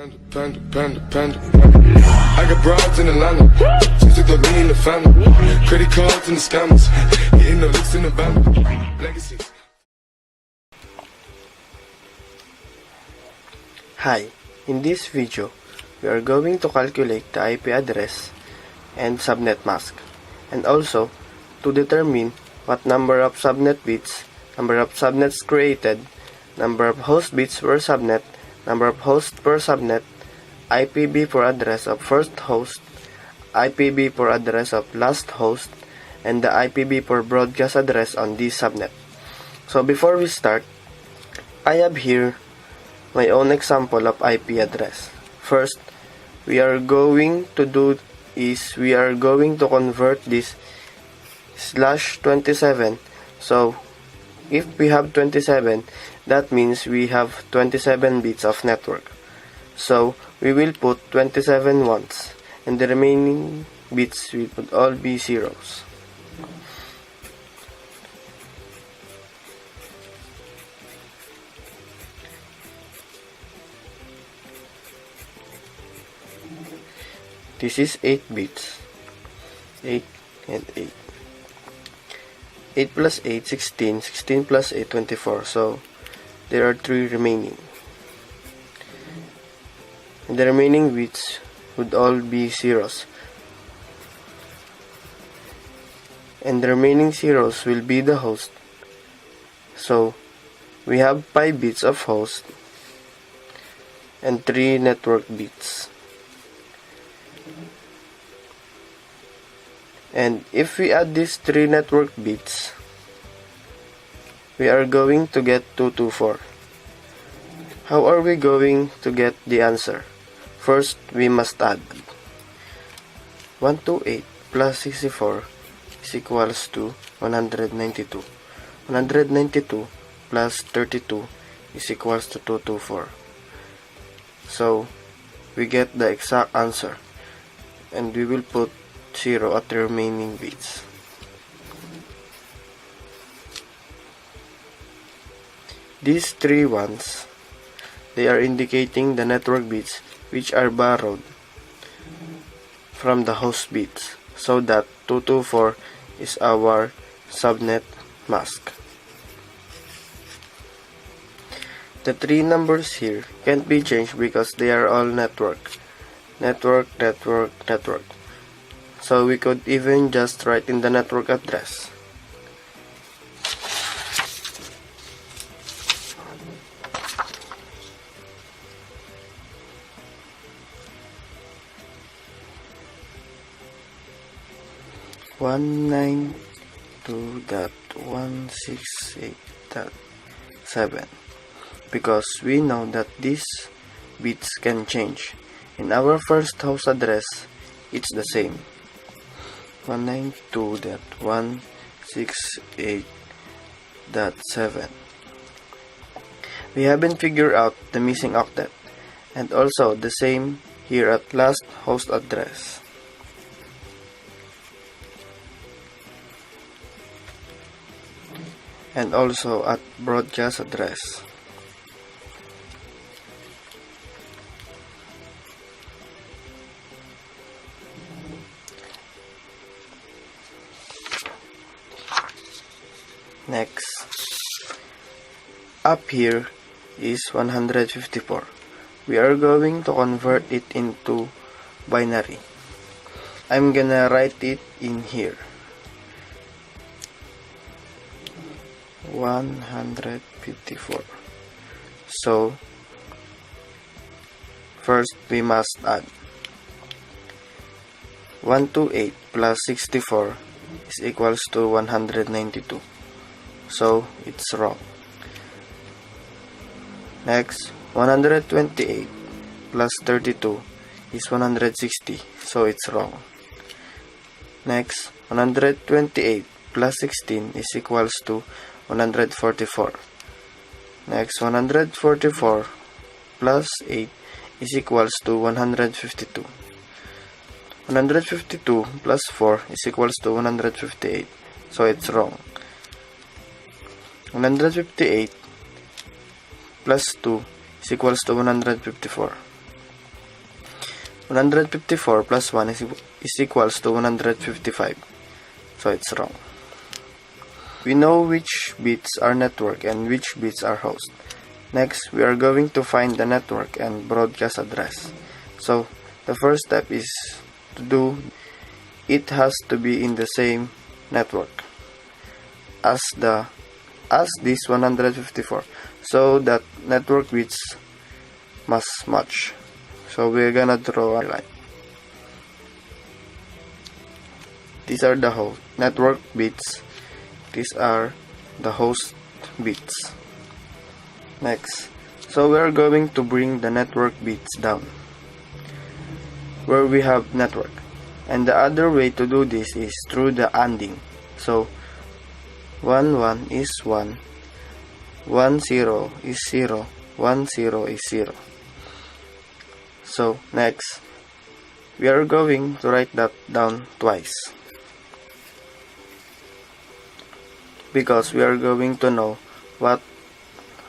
I got broads in Atlanta. Just to throw me in the family. Credit cards and the scammers. Hitting the licks in the van. Legacies. Hi, in this video, we are going to calculate the IP address and subnet mask, and also to determine what number of subnet bits, number of subnets created, number of host bits per subnet, number of hosts per subnet, IPV4 address of first host, IPV4 address of last host, and the IPV4 broadcast address on this subnet. So before we start, I have here my own example of IP address. First, we are going to convert this /27. So if we have 27, that means we have 27 bits of network. So we will put 27 once, and the remaining bits will all be zeros. This is 8 bits. 8 and 8. 8 plus 8, 16. 16 plus 8, 24. So there are 3 remaining. And the remaining bits would all be zeros. And the remaining zeros will be the host. So we have 5 bits of host and 3 network bits. And if we add these 3 network bits, we are going to get 224. How are we going to get the answer? First, we must add 128 plus 64 is equals to 192. 192 plus 32 is equals to 224. So, we get the exact answer, and we will put 0 at the remaining bits. These 3 ones, they are indicating the network bits which are borrowed from the host bits, so that 224 is our subnet mask. The 3 numbers here can't be changed because they are all network. Network. So we could even just write in the network address. (192.168.7) because we know that these bits can change. In our first host address, it's the same. 192.168.7. We haven't figured out the missing octet, and also the same here at last host address. And also at broadcast address. Next, up here is 154. We are going to convert it into binary. I'm gonna write it in here. 154. So, first we must add 128 plus 64 is equals to 192. So, it's wrong. Next, 128 plus 32 is 160. So, it's wrong. Next, 128 plus 16 is equals to 144. Next, 144 plus 8 is equals to 152. 152 plus 4 is equals to 158. So, it's wrong. 158 plus 2 is equals to 154. 154 plus 1 is equals to 155. So it's wrong. We know which bits are network and which bits are host. Next, we are going to find the network and broadcast address. So the first step is to do it has to be in the same network as this 154. So that network bits must match. So we're gonna draw a line. These are the host network bits. These are the host bits. Next, so we're going to bring the network bits down where we have network. And the other way to do this is through the ANDing. So 1 1 is 1, 1 0 is 0, 1 0 is 0. So next, we are going to write that down twice, because we are going to know what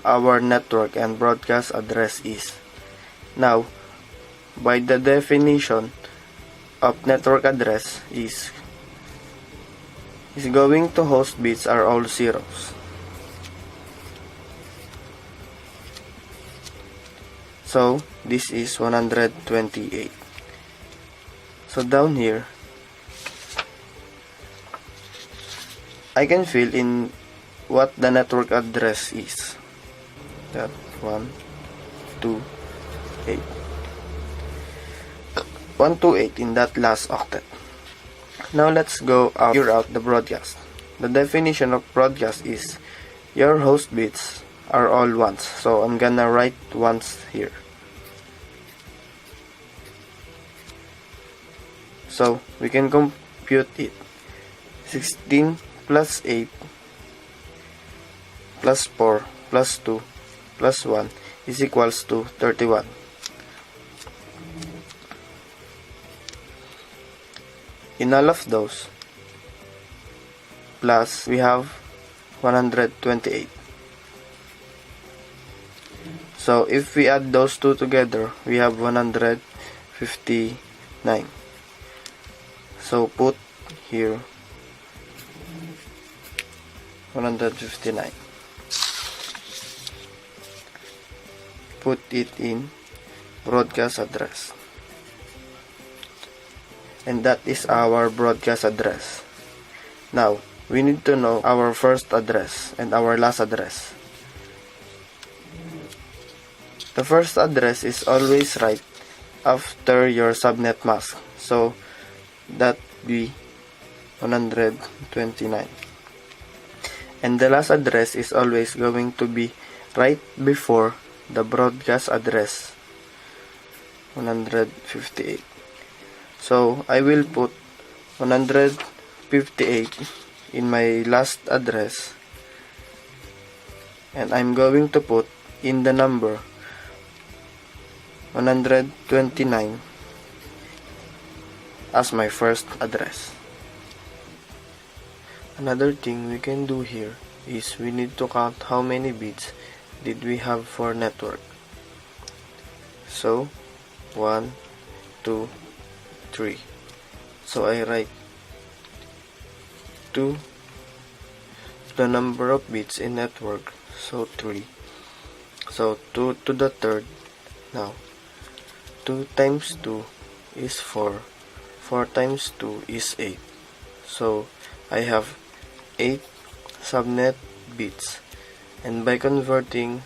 our network and broadcast address is. Now, by the definition of network address is going to host bits are all zeros. So this is 128. So down here, I can fill in what the network address is. That 1, 2, 8. 128 in that last octet. Now let's go figure out the broadcast. The definition of broadcast is your host bits are all ones. So I'm gonna write ones here. So we can compute it. 16 plus 8 plus 4 plus 2 plus 1 is equals to 31. In all of those, plus we have 128. So if we add those two together, we have 159. So put here 159. Put it in broadcast address. And that is our broadcast address. Now, we need to know our first address and our last address. The first address is always right after your subnet mask. So, that be 129. And the last address is always going to be right before the broadcast address, 158. So I will put 158 in my last address, and I'm going to put in the number 129 as my first address. Another thing we can do here is we need to count how many bits did we have for network. So 1, 2, 3. So I write 2 the number of bits in network, so 3. So 2 to the third. Now 2 times 2 is 4. 4 times 2 is 8. So I have 8 subnet bits, and by converting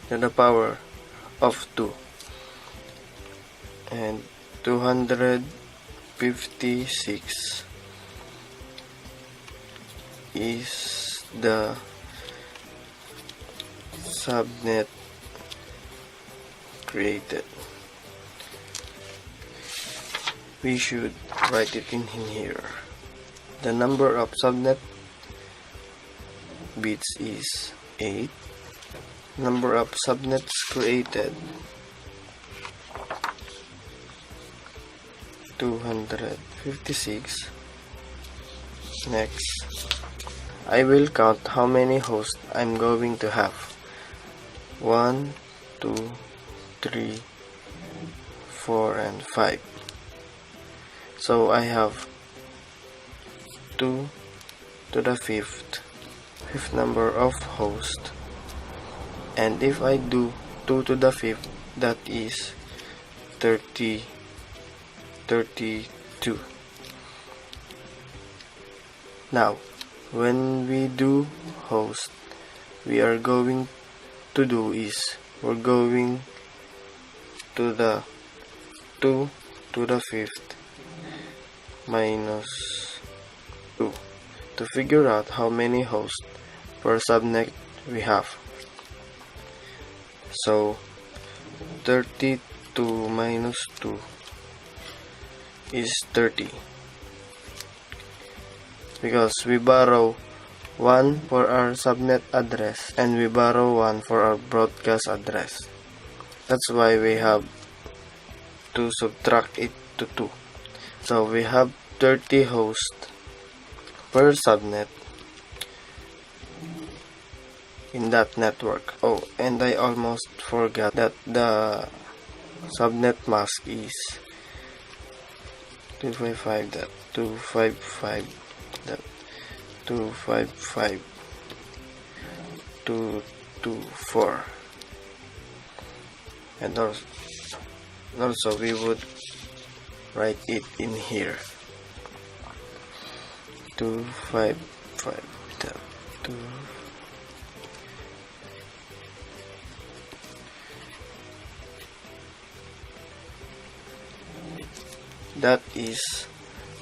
to the power of 2, and 256 is the subnet created. We should write it in here. The number of subnet bits is 8. Number of subnets created 256. Next, I will count how many hosts I'm going to have. 1, 2, 3, 4, and 5. So I have 2 to the fifth number of hosts, and if I do 2 to the fifth, that is 32. Now, when we do host, we are going to do is we're going to the 2 to the fifth minus 2 to figure out how many hosts per subnet we have. So 32 minus 2 is 30, because we borrow 1 for our subnet address and we borrow 1 for our broadcast address. That's why we have to subtract it to 2. So we have 30 hosts per subnet in that network. Oh, and I almost forgot that the subnet mask is 255.255.224, and also we would write it in here, 255.2. That is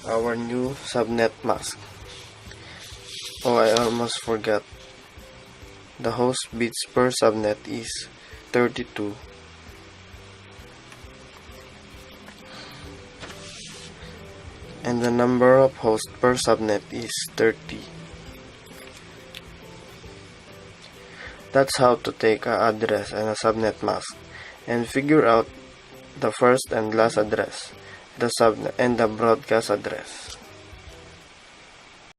our new subnet mask. Oh, I almost forgot. The host bits per subnet is 32. And the number of hosts per subnet is 30. That's how to take an address and a subnet mask and figure out the first and last address, the subnet and the broadcast address.